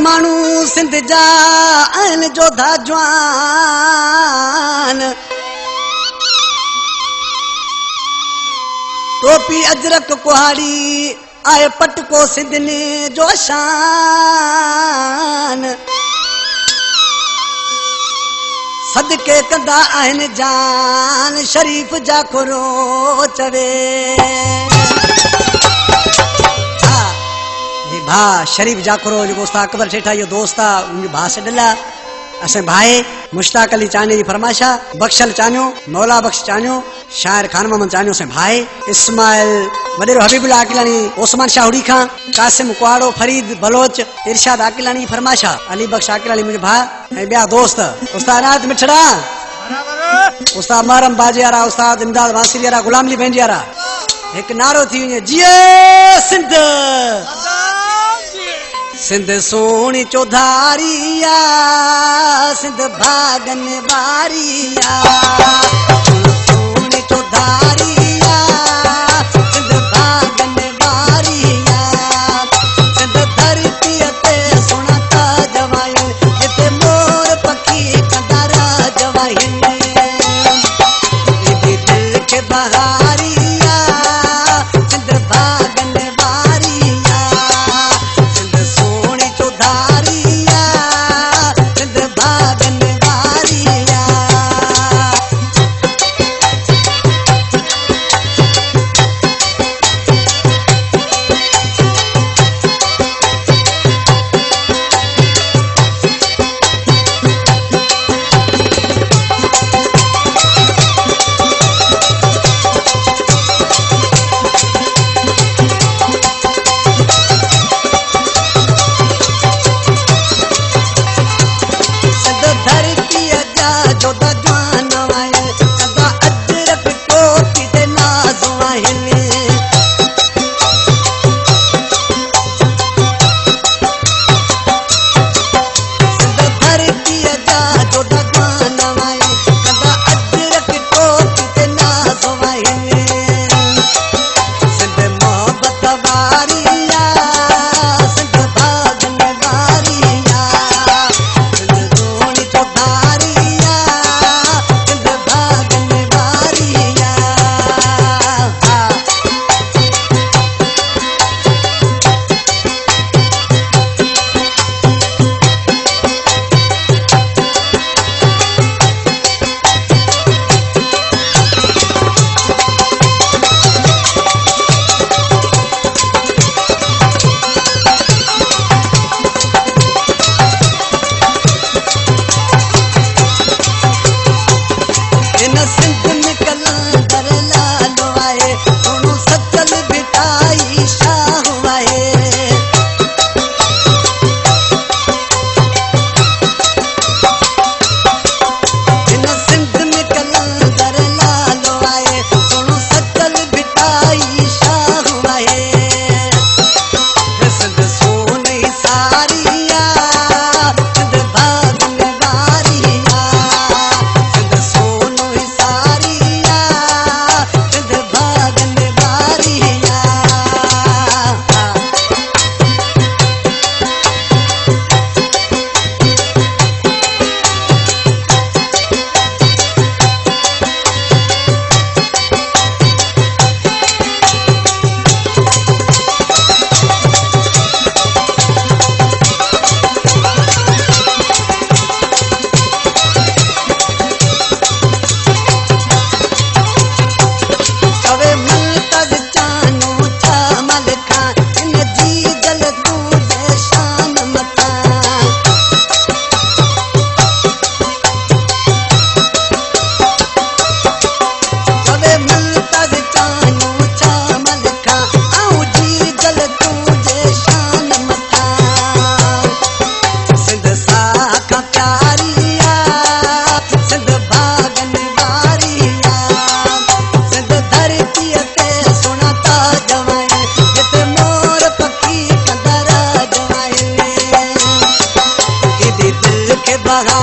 मानू सिंध जा आहिन जोधा जवान टोपी अजरक कुहाड़ी आए पटको सिंधनी जो शान सदके कंदा आहिन जान शरीफ जा खुरो चवे भा शरीफ जाकरो जो उस्ताद अकबर सेठा यो दोस्ता उनके भा से डला असे भाई मुश्ताक अली चानी की फरमाइशा बख्शल चान्यो मौला बख्श चान्यो शायर खान मोहम्मद चान्यो से भाई इस्माइल वडेरो हबीबुल्लाह आकिलानी ओस्मान शाहुड़ी खां कासिम कुआड़ो फरीद बलोच इरशाद आकिलानी की फरमाइशा अली बख्श आकिलानी मुझे भा ए बिया दोस्त उस्ताद अनायत मिठड़ा उस्ताद महरम बाजियारा उस्ताद इमदाद वासिलियारा गुलाम अली बेंजियारा एक नारो थी वने जिए सिंध सिंध सोनी चौधारिया सिंध भागन वारिया सोनी चौधारिया सिंध भागन वारिया सिंध धरती ते सुनता जवाइन जिते मोर पखी कंदारा जवाइन दिल के बहारिया सिंध भागन वारिया सिंध सोनी चौधारिया सिंध भागन वारिया सिंध धरती जा जोधा जवान आहिनि कंदा अजरक टोपी ते नाज़ आहिनि सिंध धरती जा जोधा जवान आहिनि कंदा अजरक टोपी ते नाज़ आहिनि सिंध मोहब्बत वारिया सिंध भागन वारिया सिंध सोनी चौधारिया सिंध भागन वारिया इन सिंध में कलंदर लालो आहे सोनू सचल बिटाई शाह आहे इन सिंध में कलंदर लालो आहे सोनू सचल बिटाई शाह आहे सिंध सोनी सारिया सिंध भागन वारिया सिंध सोनू सारिया सिंध भागन वारिया चवे मुल्तज चानो चामल खां इन जी जल तूं दे शान मकां चवे मुल्तज चानो चामल खां आऊं जी जल तूं दे शान मकां सिंध साखा प्यारिया सिंध भागन वारिया सिंध धरती ते सुनता जवाइन जिते मोर पखी कंदरा जवाइन दिल के बहा